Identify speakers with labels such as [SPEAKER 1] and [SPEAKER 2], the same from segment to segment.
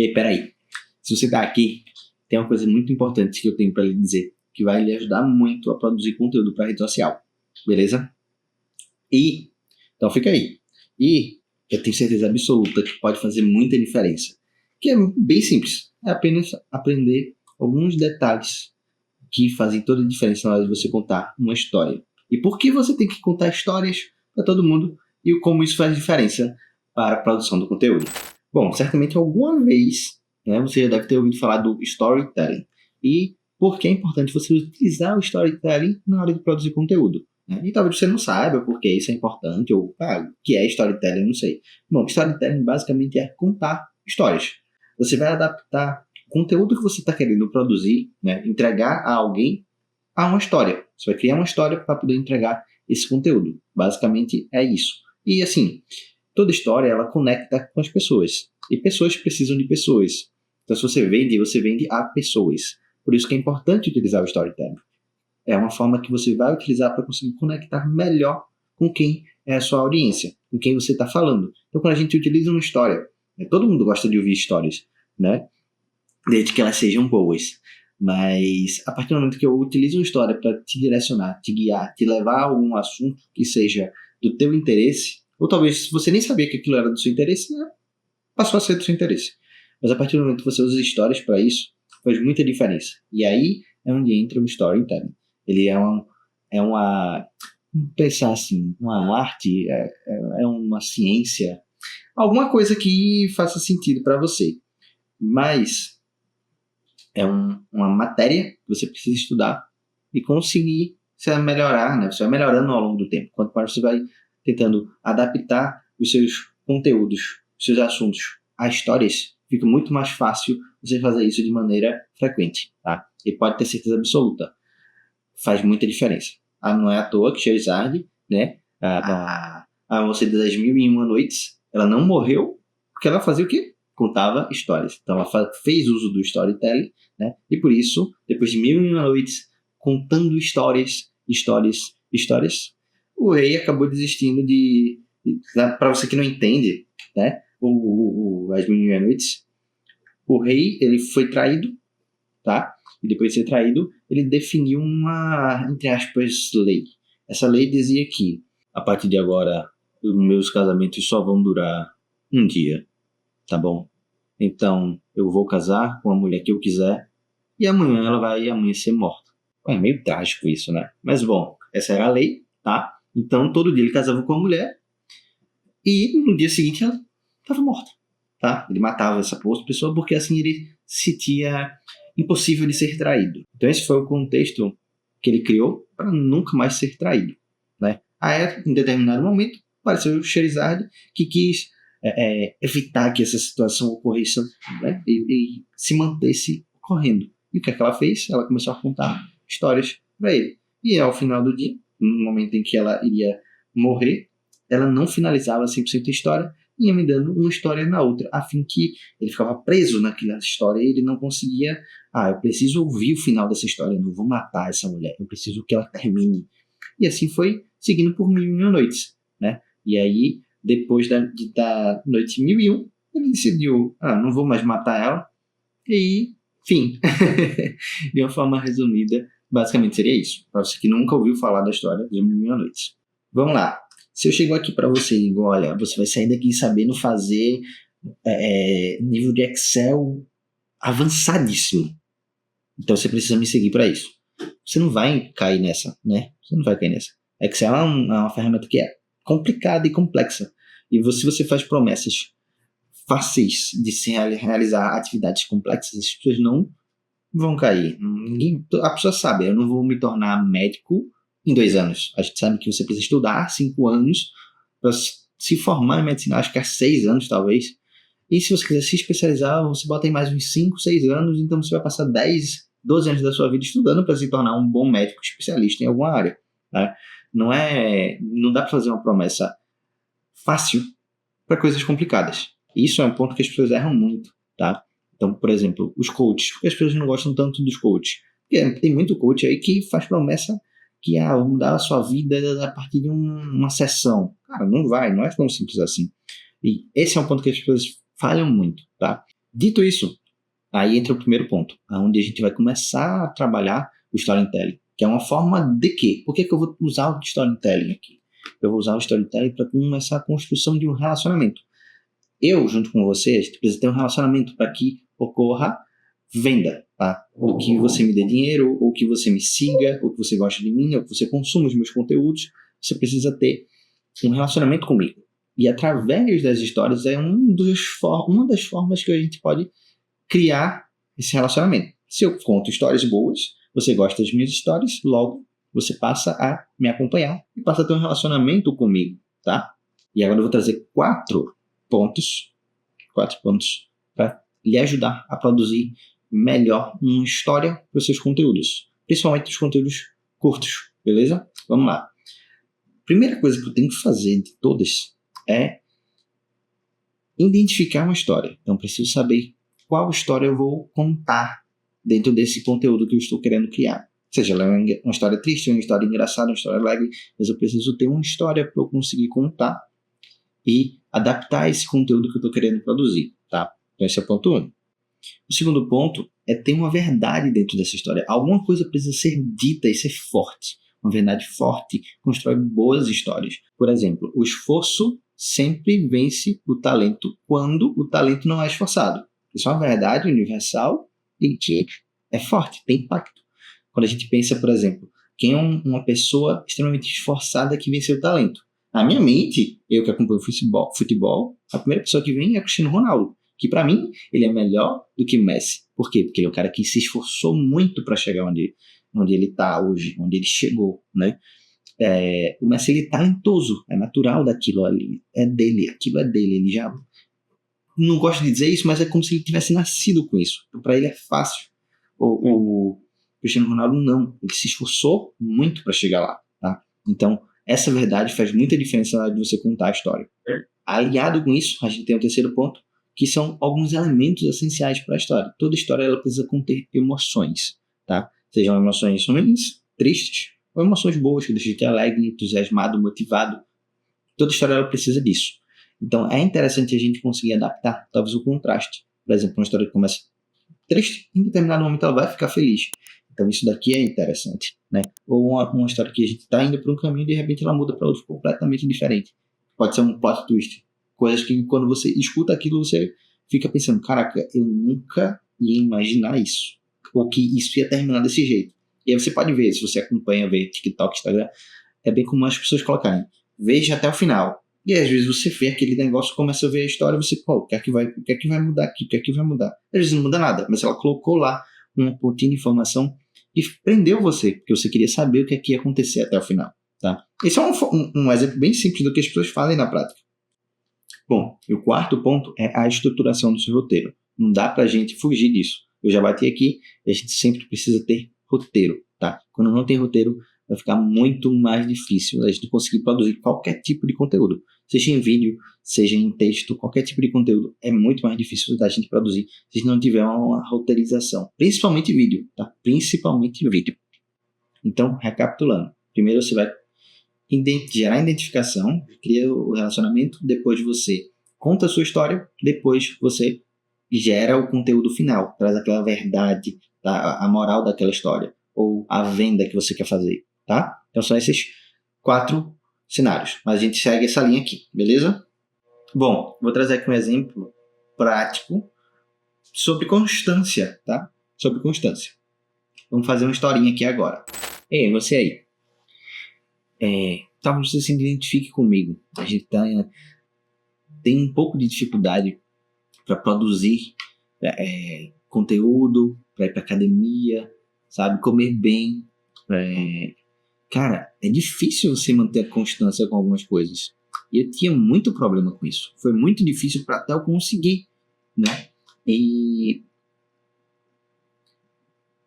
[SPEAKER 1] E peraí, se você tá aqui, tem uma coisa muito importante que eu tenho para lhe dizer, que vai lhe ajudar muito a produzir conteúdo para rede social, beleza? Então fica aí. E eu tenho certeza absoluta que pode fazer muita diferença, que é bem simples, é apenas aprender alguns detalhes que fazem toda a diferença na hora de você contar uma história. E por que você tem que contar histórias para todo mundo e como isso faz diferença para a produção do conteúdo. Bom, certamente alguma vez, né, você já deve ter ouvido falar do storytelling. E por que é importante você utilizar o storytelling na hora de produzir conteúdo. Né? E talvez você não saiba por que isso é importante, ou o que é storytelling, não sei. Bom, storytelling basicamente é contar histórias. Você vai adaptar o conteúdo que você está querendo produzir, né, entregar a alguém a uma história. Você vai criar uma história para poder entregar esse conteúdo. Basicamente é isso. E assim, toda história ela conecta com as pessoas. E pessoas precisam de pessoas. Então se você vende a pessoas. Por isso que é importante utilizar o storytelling. É uma forma que você vai utilizar para conseguir conectar melhor com quem é a sua audiência, com quem você está falando. Então quando a gente utiliza uma história, todo mundo gosta de ouvir histórias, né? Desde que elas sejam boas. Mas a partir do momento que eu utilizo uma história para te direcionar, te guiar, te levar a algum assunto que seja do teu interesse, ou talvez você nem sabia que aquilo era do seu interesse, né? Passou a ser do seu interesse. Mas a partir do momento que você usa histórias para isso, faz muita diferença. E aí é onde entra o storytelling. Ele é uma pensar assim, uma arte, é uma ciência, alguma coisa que faça sentido para você. Mas é uma matéria que você precisa estudar e conseguir se melhorar, né? Você vai melhorando ao longo do tempo. Quanto mais você vai tentando adaptar os seus conteúdos, os seus assuntos a histórias, fica muito mais fácil você fazer isso de maneira frequente, tá? E pode ter certeza absoluta, faz muita diferença. Não é à toa que Scheherazade, né? A moça das Mil e Uma Noites, ela não morreu porque ela fazia o quê? Contava histórias. Então ela fez uso do storytelling, né? E por isso, depois de Mil e Uma Noites contando histórias, o rei acabou desistindo para você que não entende, né? As Mil e Uma Noites, o rei ele foi traído, tá? E depois de ser traído, ele definiu uma, entre aspas, lei. Essa lei dizia que a partir de agora os meus casamentos só vão durar um dia, tá bom? Então eu vou casar com a mulher que eu quiser e amanhã ela vai amanhecer morta. É meio trágico isso, né? Mas bom, essa era a lei, tá? Então todo dia ele casava com a mulher e no dia seguinte ela estava morta, tá? Ele matava essa pessoa porque assim ele se sentia impossível de ser traído. Então esse foi o contexto que ele criou para nunca mais ser traído, né? Aí em determinado momento apareceu o Scheherazade que quis evitar que essa situação ocorresse, né? E se mantesse ocorrendo. E o que é que ela fez? Ela começou a contar histórias para ele. E ao final do dia, no momento em que ela iria morrer, ela não finalizava 100% a história, ia me dando uma história na outra, a fim que ele ficava preso naquela história e ele não conseguia, eu preciso ouvir o final dessa história, eu não vou matar essa mulher, eu preciso que ela termine. E assim foi seguindo por 1001 noites, né? E aí, depois da noite 1001, ele decidiu, não vou mais matar ela, e fim. De uma forma resumida, basicamente seria isso, para você que nunca ouviu falar da história de 1001 noites. Vamos lá. Se eu chego aqui para você e digo, olha, você vai sair daqui sabendo fazer nível de Excel avançadíssimo. Então você precisa me seguir para isso. Você não vai cair nessa, né? Você não vai cair nessa. Excel é uma ferramenta que é complicada e complexa. E se você faz promessas fáceis de se realizar atividades complexas, as pessoas não vão cair. A pessoa sabe, eu não vou me tornar médico em 2 anos. A gente sabe que você precisa estudar 5 anos para se formar em medicina, acho que há 6 anos talvez. E se você quiser se especializar, você bota aí mais uns 5, 6 anos, então você vai passar 10, 12 anos da sua vida estudando para se tornar um bom médico especialista em alguma área. Tá? Não dá para fazer uma promessa fácil para coisas complicadas. Isso é um ponto que as pessoas erram muito. Tá? Então, por exemplo, os coaches. Por que as pessoas não gostam tanto dos coaches? Porque tem muito coach aí que faz promessa que vou mudar a sua vida a partir de uma sessão. Cara, não é tão simples assim. E esse é um ponto que as pessoas falham muito, tá? Dito isso, aí entra o primeiro ponto, onde a gente vai começar a trabalhar o storytelling, que é uma forma de quê? Por que eu vou usar o storytelling aqui? Eu vou usar o storytelling para começar a construção de um relacionamento. Eu, junto com você, a gente precisa ter um relacionamento para que ocorra venda, tá? Ou que você me dê dinheiro, ou que você me siga, ou que você goste de mim, ou que você consuma os meus conteúdos. Você precisa ter um relacionamento comigo. E através das histórias é uma das formas que a gente pode criar esse relacionamento. Se eu conto histórias boas, você gosta das minhas histórias, logo você passa a me acompanhar e passa a ter um relacionamento comigo, tá? E agora eu vou trazer quatro pontos para lhe ajudar a produzir melhor uma história para os seus conteúdos, principalmente os conteúdos curtos, beleza? Vamos lá. Primeira coisa que eu tenho que fazer de todas é identificar uma história. Então, preciso saber qual história eu vou contar dentro desse conteúdo que eu estou querendo criar. Seja ela uma história triste, uma história engraçada, uma história alegre, mas eu preciso ter uma história para eu conseguir contar e adaptar esse conteúdo que eu estou querendo produzir, tá? Então, esse é o ponto 1. O segundo ponto é ter uma verdade dentro dessa história. Alguma coisa precisa ser dita e ser forte. Uma verdade forte constrói boas histórias. Por exemplo, o esforço sempre vence o talento quando o talento não é esforçado. Isso é uma verdade universal e que é forte, tem impacto. Quando a gente pensa, por exemplo, quem é uma pessoa extremamente esforçada que venceu o talento? Na minha mente, eu que acompanho futebol, a primeira pessoa que vem é Cristiano Ronaldo, que para mim ele é melhor do que Messi. Por quê? Porque ele é o cara que se esforçou muito para chegar onde ele está hoje, onde ele chegou, né? O Messi ele é talentoso, é natural daquilo ali, aquilo é dele, ele já não gosto de dizer isso, mas é como se ele tivesse nascido com isso. Então, para ele é fácil. O Cristiano Ronaldo não, ele se esforçou muito para chegar lá, tá? Então, essa verdade faz muita diferença na hora de você contar a história. Aliado com isso, a gente tem o terceiro ponto, que são alguns elementos essenciais para a história. Toda história ela precisa conter emoções, tá? Sejam emoções ruins, tristes, ou emoções boas, que deixam a gente alegre, entusiasmado, motivado. Toda história ela precisa disso. Então, é interessante a gente conseguir adaptar, talvez, o contraste. Por exemplo, uma história que começa triste, em determinado momento ela vai ficar feliz. Então, isso daqui é interessante, né? Ou uma história que a gente está indo para um caminho e, de repente, ela muda para outro completamente diferente. Pode ser um plot twist. Coisas que, quando você escuta aquilo, você fica pensando, caraca, eu nunca ia imaginar isso. Ou que isso ia terminar desse jeito. E aí você pode ver, se você acompanha, vê TikTok, Instagram, é bem comum as pessoas colocarem, veja até o final. E às vezes você vê aquele negócio, começa a ver a história, você, pô, o que é que vai mudar aqui? O que é que vai mudar? Às vezes não muda nada, mas ela colocou lá uma pontinha de informação e prendeu você, porque você queria saber o que é que ia acontecer até o final, tá? Esse é um exemplo bem simples do que as pessoas fazem na prática. Bom, e o quarto ponto é a estruturação do seu roteiro. Não dá pra gente fugir disso. Eu já bati aqui, e a gente sempre precisa ter roteiro, tá? Quando não tem roteiro, vai ficar muito mais difícil a gente conseguir produzir qualquer tipo de conteúdo. Seja em vídeo, seja em texto, qualquer tipo de conteúdo. É muito mais difícil da gente produzir se a gente não tiver uma roteirização. Principalmente vídeo, tá? Principalmente vídeo. Então, recapitulando. Primeiro você vai gerar identificação, cria o relacionamento, depois você conta a sua história, depois você gera o conteúdo final, traz aquela verdade, tá? A moral daquela história, ou a venda que você quer fazer, tá? Então são esses 4 cenários, mas a gente segue essa linha aqui, beleza? Bom, vou trazer aqui um exemplo prático sobre constância, tá? Sobre constância. Vamos fazer uma historinha aqui agora. Ei, você aí. Talvez você se identifique comigo. A gente tem um pouco de dificuldade para produzir conteúdo, para ir para academia, sabe? Comer bem. Cara, é difícil você manter a constância com algumas coisas. E eu tinha muito problema com isso. Foi muito difícil para até eu conseguir, né? E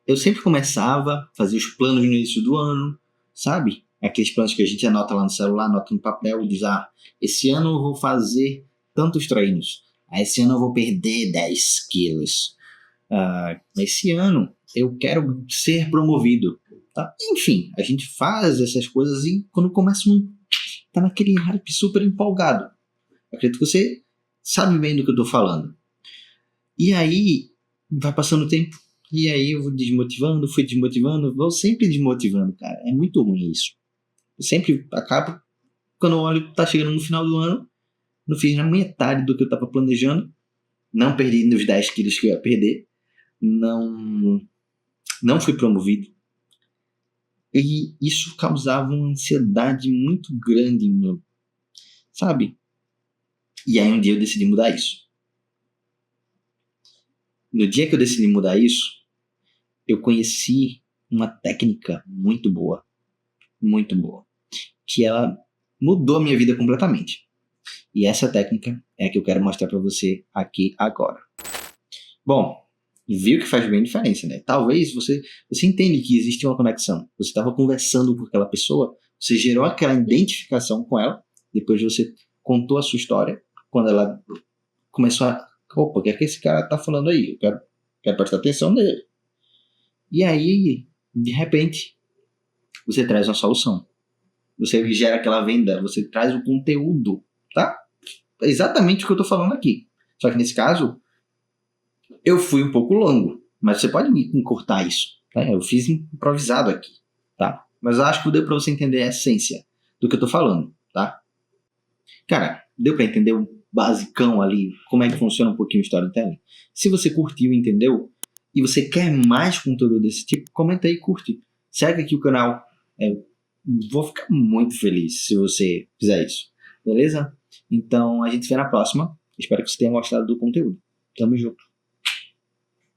[SPEAKER 1] eu sempre começava, fazia os planos no início do ano, sabe? Aqueles planos que a gente anota lá no celular, anota no papel, diz, esse ano eu vou fazer tantos treinos. Esse ano eu vou perder 10 quilos. Esse ano eu quero ser promovido. Tá? Enfim, a gente faz essas coisas e quando começa tá naquele hype super empolgado. Acredito que você sabe bem do que eu estou falando. E aí, vai passando o tempo, e aí eu fui desmotivando, vou sempre desmotivando, cara. É muito ruim isso. Eu sempre acabo, quando eu olho, tá chegando no final do ano, não fiz na metade do que eu tava planejando, não perdi nos 10 quilos que eu ia perder, não, não fui promovido. E isso causava uma ansiedade muito grande em mim, sabe? E aí um dia eu decidi mudar isso. No dia que eu decidi mudar isso, eu conheci uma técnica muito boa, que ela mudou a minha vida completamente. E essa técnica é a que eu quero mostrar para você aqui agora. Bom, viu que faz bem diferença, né? Talvez você entende que existe uma conexão. Você estava conversando com aquela pessoa, você gerou aquela identificação com ela, depois você contou a sua história, quando ela começou a... Opa, o que é que esse cara tá falando aí? Quero prestar atenção nele. E aí, de repente, você traz uma solução. Você gera aquela venda, você traz o conteúdo, tá? É exatamente o que eu tô falando aqui. Só que nesse caso, eu fui um pouco longo, mas você pode encurtar isso. Tá? Eu fiz improvisado aqui, tá? Mas eu acho que deu para você entender a essência do que eu tô falando, tá? Cara, deu para entender o basicão ali, como é que funciona um pouquinho o storytelling? Se você curtiu e entendeu, e você quer mais conteúdo desse tipo, comenta aí e curte. Segue aqui o canal. Vou ficar muito feliz se você fizer isso. Beleza? Então a gente se vê na próxima. Espero que você tenha gostado do conteúdo. Tamo junto.